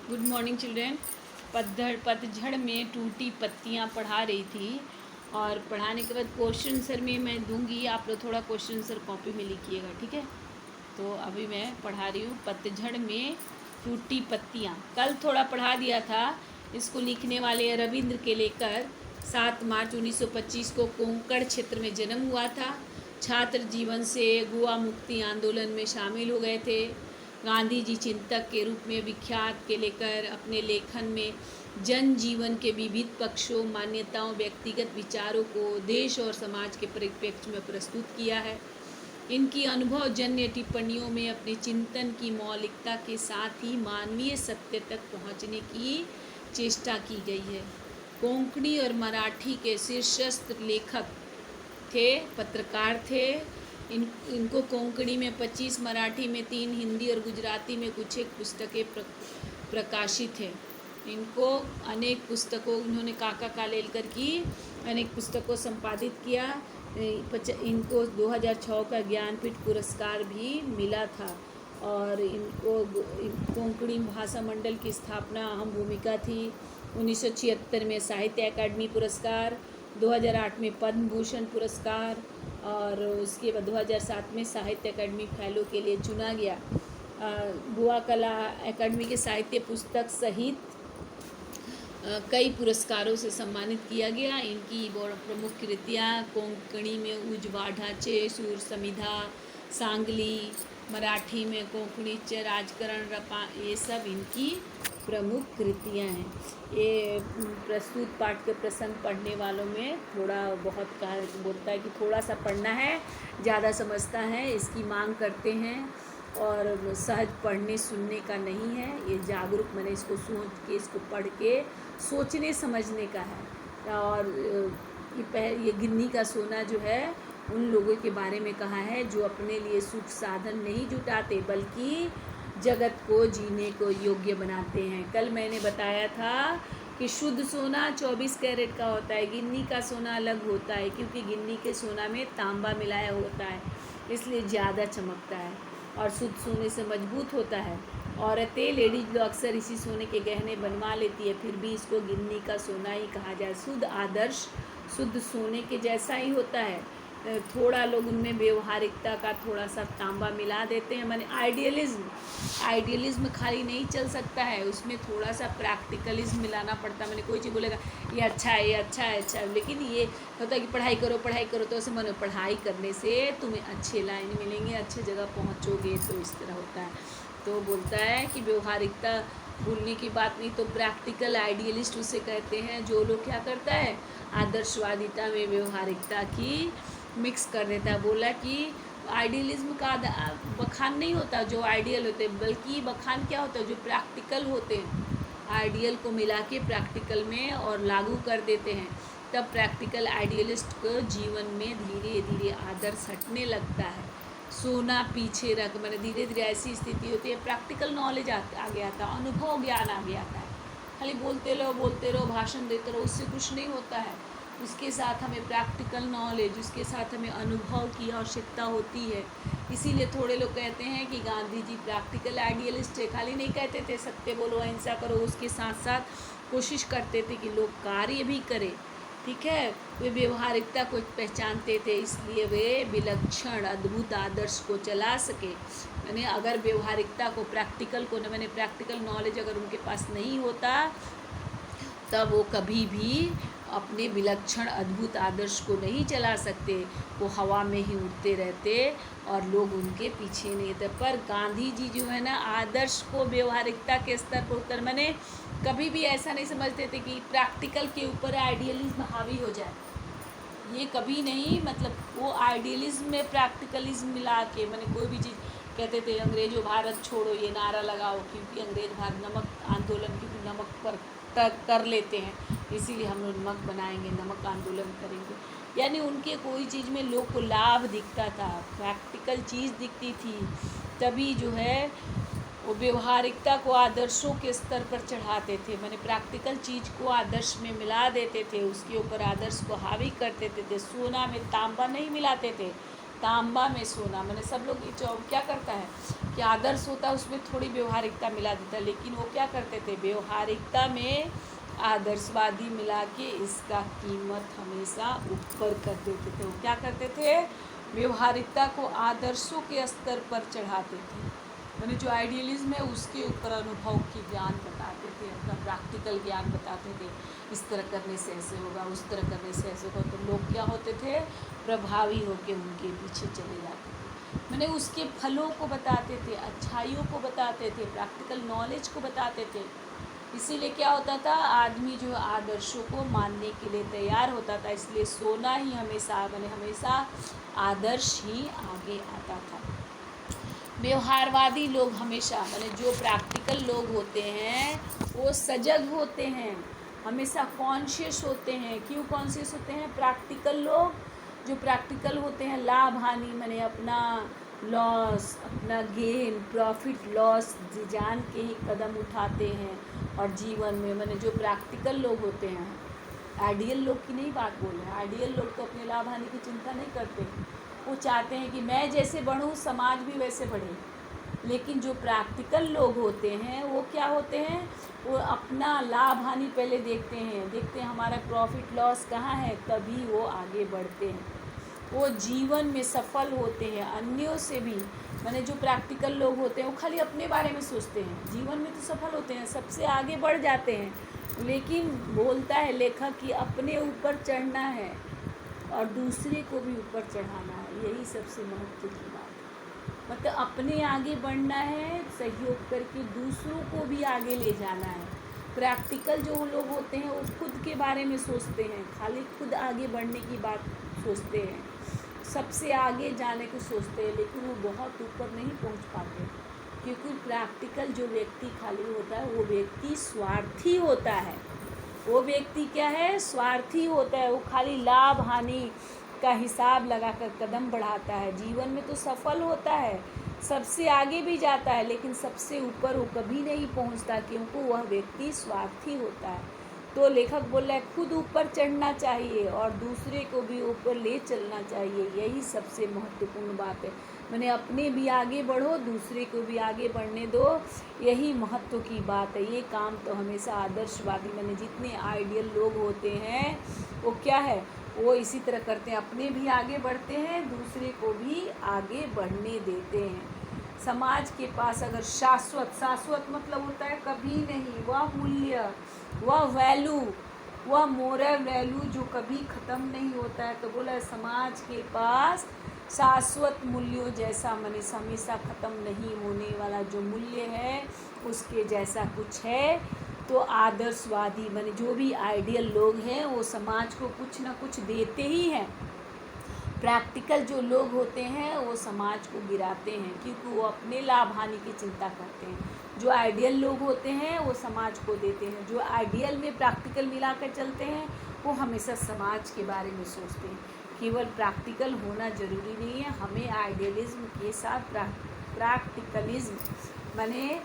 Good morning children. पतझड़ में टूटी पत्तियाँ पढ़ा रही थी और पढ़ाने के बाद क्वेश्चन आंसर में मैं दूंगी, आप लोग थोड़ा क्वेश्चन आंसर कॉपी में लिखिएगा, ठीक है। तो अभी मैं पढ़ा रही हूँ पतझड़ में टूटी पत्तियाँ। कल थोड़ा पढ़ा दिया था। इसको लिखने वाले रविंद्र केलेकर 7 मार्च 1925 को कोंकण क्षेत्र में जन्म हुआ था। छात्र जीवन से गोवा मुक्ति आंदोलन में शामिल हो गए थे। गांधी जी चिंतक के रूप में विख्यात केलेकर अपने लेखन में जन जीवन के विविध पक्षों, मान्यताओं, व्यक्तिगत विचारों को देश और समाज के परिप्रेक्ष्य में प्रस्तुत किया है। इनकी अनुभवजन्य टिप्पणियों में अपने चिंतन की मौलिकता के साथ ही मानवीय सत्य तक पहुंचने की चेष्टा की गई है। कोंकणी और मराठी के शीर्षस्थ लेखक थे, पत्रकार थे। इनको कोंकणी में 25, मराठी में 3, हिंदी और गुजराती में कुछ एक पुस्तकें प्रकाशित हैं। इनको अनेक पुस्तकों, इन्होंने काका कालेलकर की अनेक पुस्तकों संपादित किया। इनको 2006 का ज्ञानपीठ पुरस्कार भी मिला था और इनको कोंकणी भाषा मंडल की स्थापना अहम भूमिका थी। 1976 में साहित्य अकादमी पुरस्कार, 2008 में पद्म भूषण पुरस्कार और उसके बाद 2007 में साहित्य अकादमी फेलो के लिए चुना गया। गोवा कला अकादमी के साहित्य पुस्तक सहित कई पुरस्कारों से सम्मानित किया गया। इनकी प्रमुख कृतियाँ कोंकणी में उजवाढाचे, सूर समिधा, सांगली, मराठी में कोंकणी च राजकरण रपा, ये सब इनकी प्रमुख कृतियाँ हैं। ये प्रस्तुत पाठ के प्रसंग पढ़ने वालों में थोड़ा बहुत कहा बोलता है कि थोड़ा सा पढ़ना है, ज़्यादा समझता है, इसकी मांग करते हैं और सहज पढ़ने सुनने का नहीं है। ये जागरूक मैंने इसको सोच के, इसको पढ़ के सोचने समझने का है। और ये गिन्नी का सोना जो है उन लोगों के बारे में कहा है जो अपने लिए सुख साधन नहीं जुटाते बल्कि जगत को जीने को योग्य बनाते हैं। कल मैंने बताया था कि शुद्ध सोना 24 कैरेट का होता है, गिन्नी का सोना अलग होता है क्योंकि गिन्नी के सोना में तांबा मिलाया होता है, इसलिए ज़्यादा चमकता है और शुद्ध सोने से मजबूत होता है। औरतें, लेडीज लोग अक्सर इसी सोने के गहने बनवा लेती है, फिर भी इसको गिन्नी का सोना ही कहा जाए। शुद्ध आदर्श शुद्ध सोने के जैसा ही होता है, थोड़ा लोग उनमें व्यवहारिकता का थोड़ा सा तांबा मिला देते हैं। माने आइडियलिज्म खाली नहीं चल सकता है, उसमें थोड़ा सा प्रैक्टिकलिज्म मिलाना पड़ता है। मैंने कोई चीज़ बोलेगा ये अच्छा है, ये अच्छा है, अच्छा है, लेकिन ये होता है कि पढ़ाई करो तो ऐसे मानो पढ़ाई करने से तुम्हें अच्छे लाइन मिलेंगे, अच्छे जगह पहुँचोगे, तो इस तरह होता है। तो बोलता है कि व्यवहारिकता भूलने की बात नहीं, तो प्रैक्टिकल आइडियलिस्ट उसे कहते हैं जो लोग क्या करता है, आदर्शवादिता में व्यवहारिकता की मिक्स कर देता है। बोला कि आइडियलिज्म का बखान नहीं होता जो आइडियल होते हैं, बल्कि बखान क्या होता है जो प्रैक्टिकल होते हैं, आइडियल को मिला के प्रैक्टिकल में और लागू कर देते हैं। तब प्रैक्टिकल आइडियलिस्ट को जीवन में धीरे धीरे आदर्श हटने लगता है। सोना पीछे रख, मैंने धीरे धीरे ऐसी स्थिति होती है, प्रैक्टिकल नॉलेज आ गया था, अनुभव ज्ञान आ गया था। खाली बोलते रहो, भाषण देते रहो, उससे कुछ नहीं होता है। उसके साथ हमें प्रैक्टिकल नॉलेज, उसके साथ हमें अनुभव की आवश्यकता होती है। इसीलिए थोड़े लोग कहते हैं कि गांधी जी प्रैक्टिकल आइडियलिस्ट है, खाली नहीं कहते थे सत्य बोलो, अहिंसा करो, उसके साथ साथ कोशिश करते थे कि लोग कार्य भी करें, ठीक है। वे व्यवहारिकता को पहचानते थे, इसलिए वे विलक्षण अद्भुत आदर्श को चला सके। मैंने अगर व्यवहारिकता को, प्रैक्टिकल को, मैंने प्रैक्टिकल नॉलेज अगर उनके पास नहीं होता तब वो कभी भी अपने विलक्षण अद्भुत आदर्श को नहीं चला सकते, वो हवा में ही उड़ते रहते और लोग उनके पीछे नहीं थे। पर गांधी जी जो है ना, आदर्श को व्यवहारिकता के स्तर पर उतर, मैंने कभी भी ऐसा नहीं समझते थे कि प्रैक्टिकल के ऊपर आइडियलिज्म हावी हो जाए, ये कभी नहीं। मतलब वो आइडियलिज्म में प्रैक्टिकलिज्म मिला के, मैंने कोई भी चीज़ कहते थे अंग्रेजों भारत छोड़ो ये नारा लगाओ, क्योंकि अंग्रेज भारत नमक आंदोलन, क्योंकि नमक पर कर लेते हैं, इसीलिए हम लोग नमक बनाएंगे, नमक आंदोलन करेंगे। यानी उनके कोई चीज़ में लोग को लाभ दिखता था, प्रैक्टिकल चीज़ दिखती थी, तभी जो है वो व्यवहारिकता को आदर्शों के स्तर पर चढ़ाते थे। मैंने प्रैक्टिकल चीज़ को आदर्श में मिला देते थे, उसके ऊपर आदर्श को हावी करते थे। सोना में तांबा नहीं मिलाते थे, तांबा में सोना। मैंने सब लोग क्या करता है कि आदर्श होता है उसमें थोड़ी व्यवहारिकता मिला देता है, लेकिन वो क्या करते थे, व्यवहारिकता में आदर्शवादी मिला के इसका कीमत हमेशा ऊपर कर देते थे। वो क्या करते थे, व्यवहारिकता को आदर्शों के स्तर पर चढ़ाते थे, मैंने जो आइडियलिज्म है उसके ऊपर अनुभव की ज्ञान बताते थे, अपना प्रैक्टिकल ज्ञान बताते थे, इस तरह करने से ऐसे होगा, उस तरह करने से ऐसे होगा। तो लोग क्या होते थे, प्रभावी होकर उनके पीछे चले जाते थे। मैंने उसके फलों को बताते थे, अच्छाइयों को बताते थे, प्रैक्टिकल नॉलेज को बताते थे। इसीलिए क्या होता था, आदमी जो आदर्शों को मानने के लिए तैयार होता था। इसलिए सोना ही हमेशा मैंने हमेशा आदर्श ही आगे आता था। व्यवहारवादी लोग हमेशा मैंने जो प्रैक्टिकल लोग होते हैं वो सजग होते हैं, हमेशा कॉन्शियस होते हैं। क्यों कॉन्शियस होते हैं, प्रैक्टिकल लोग जो प्रैक्टिकल होते हैं लाभ हानि मैंने अपना लॉस, अपना गेन, प्रॉफिट लॉस जान के ही कदम उठाते हैं। और जीवन में मैंने जो प्रैक्टिकल लोग होते हैं, आइडियल लोग की नहीं बात बोल रहे हैं, आइडियल लोग तो अपने लाभ हानि की चिंता नहीं करते, वो चाहते हैं कि मैं जैसे बढ़ूँ समाज भी वैसे बढ़े। लेकिन जो प्रैक्टिकल लोग होते हैं वो क्या होते हैं, वो अपना लाभ हानि पहले देखते हैं हमारा प्रॉफिट लॉस कहाँ है, तभी वो आगे बढ़ते हैं, वो जीवन में सफल होते हैं। अन्यों से भी मैंने जो प्रैक्टिकल लोग होते हैं वो खाली अपने बारे में सोचते हैं, जीवन में तो सफल होते हैं, सबसे आगे बढ़ जाते हैं, लेकिन बोलता है लेखक कि अपने ऊपर चढ़ना है और दूसरे को भी ऊपर चढ़ाना है, यही सबसे महत्व की बात है। मतलब अपने आगे बढ़ना है, सहयोग करके दूसरों को भी आगे ले जाना है। प्रैक्टिकल जो लोग होते हैं वो खुद के बारे में सोचते हैं, खाली खुद आगे बढ़ने की बात सोचते हैं, सबसे आगे जाने को सोचते हैं, लेकिन वो बहुत ऊपर नहीं पहुंच पाते, क्योंकि प्रैक्टिकल जो व्यक्ति खाली होता है वो व्यक्ति स्वार्थी होता है। वो व्यक्ति क्या है, स्वार्थी होता है, वो खाली लाभ हानि का हिसाब लगाकर कदम बढ़ाता है। जीवन में तो सफल होता है, सबसे आगे भी जाता है, लेकिन सबसे ऊपर वो कभी नहीं पहुंचता, क्योंकि वह व्यक्ति स्वार्थी होता है। तो लेखक बोल रहा है खुद ऊपर चढ़ना चाहिए और दूसरे को भी ऊपर ले चलना चाहिए, यही सबसे महत्वपूर्ण बात है। मैंने अपने भी आगे बढ़ो, दूसरे को भी आगे बढ़ने दो, यही महत्व की बात है। ये काम तो हमेशा आदर्शवादी मैंने जितने आइडियल लोग होते हैं वो क्या है, वो इसी तरह करते हैं, अपने भी आगे बढ़ते हैं, दूसरे को भी आगे बढ़ने देते हैं। समाज के पास अगर शाश्वत मतलब होता है कभी नहीं, वह मूल्य, वह वैल्यू, वह मोरल वैल्यू जो कभी ख़त्म नहीं होता है, तो बोला समाज के पास शाश्वत मूल्यों जैसा मैंने हमेशा ख़त्म नहीं होने वाला जो मूल्य है उसके जैसा कुछ है। तो आदर्शवादी मैंने जो भी आइडियल लोग हैं वो समाज को कुछ ना कुछ देते ही हैं। प्रैक्टिकल जो लोग होते हैं वो समाज को गिराते हैं, क्योंकि वो अपने लाभ हानि की चिंता करते हैं। जो आइडियल लोग होते हैं वो समाज को देते हैं, जो आइडियल में प्रैक्टिकल मिलाकर चलते हैं वो हमेशा समाज के बारे में सोचते हैं। केवल प्रैक्टिकल होना ज़रूरी नहीं है, हमें आइडियलिज्म के साथ प्रैक्टिकलिज्म माने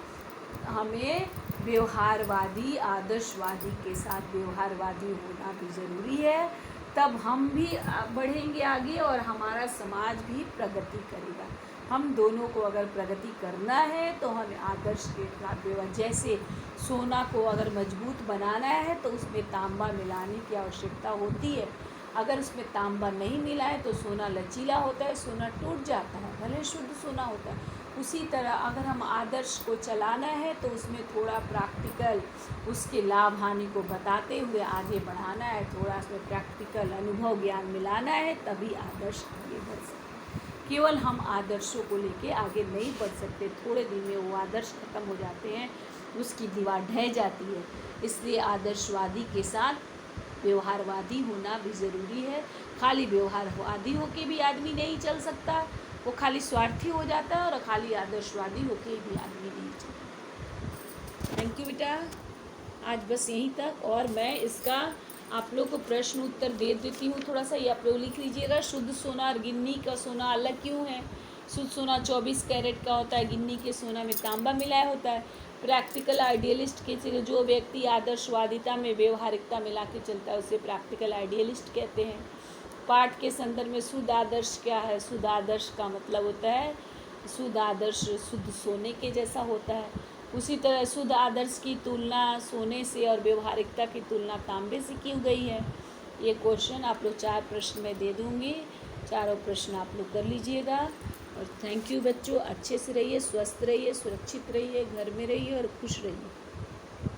हमें व्यवहारवादी आदर्शवादी के साथ व्यवहारवादी होना भी ज़रूरी है, तब हम भी बढ़ेंगे आगे और हमारा समाज भी प्रगति करेगा। हम दोनों को अगर प्रगति करना है तो हमें आदर्श के साथ व्यवहार, जैसे सोना को अगर मजबूत बनाना है तो उसमें तांबा मिलाने की आवश्यकता होती है। अगर उसमें तांबा नहीं मिला है तो सोना लचीला होता है, सोना टूट जाता है, भले शुद्ध सोना होता है। उसी तरह अगर हम आदर्श को चलाना है तो उसमें थोड़ा प्रैक्टिकल उसके लाभ हानि को बताते हुए आगे बढ़ाना है, थोड़ा उसमें प्रैक्टिकल अनुभव ज्ञान मिलाना है, तभी आदर्श आगे बढ़ सकते। केवल हम आदर्शों को लेके आगे नहीं बढ़ सकते, थोड़े दिन में वो आदर्श खत्म हो जाते हैं, उसकी दीवार ढह जाती है। इसलिए आदर्शवादी के साथ व्यवहारवादी होना भी ज़रूरी है। खाली व्यवहारवादी होके भी आदमी नहीं चल सकता, वो खाली स्वार्थी हो जाता है, और खाली आदर्शवादी होके भी आदमी नहीं चलता। थैंक यू बेटा, आज बस यहीं तक। और मैं इसका आप लोग को प्रश्न उत्तर दे देती हूँ थोड़ा सा, ये आप लोग लिख लीजिएगा। शुद्ध सोना और गिन्नी का सोना अलग क्यों है? शुद्ध सोना 24 कैरेट का होता है, गिन्नी के सोना में तांबा मिलाया होता है। प्रैक्टिकल आइडियलिस्ट के जो व्यक्ति आदर्शवादिता में व्यवहारिकता मिला के चलता है उसे प्रैक्टिकल आइडियलिस्ट कहते हैं। पाठ के संदर्भ में शुद्ध आदर्श क्या है? शुद्ध आदर्श का मतलब होता है शुद्ध आदर्श शुद्ध सोने के जैसा होता है, उसी तरह शुद्ध आदर्श की तुलना सोने से और व्यवहारिकता की तुलना तांबे से की गई है। ये क्वेश्चन आप लोग 4 प्रश्न में दे दूँगी, चारों प्रश्न आप लोग कर लीजिएगा। और थैंक यू बच्चों, अच्छे से रहिए, स्वस्थ रहिए, सुरक्षित रहिए, घर में रहिए और खुश रहिए।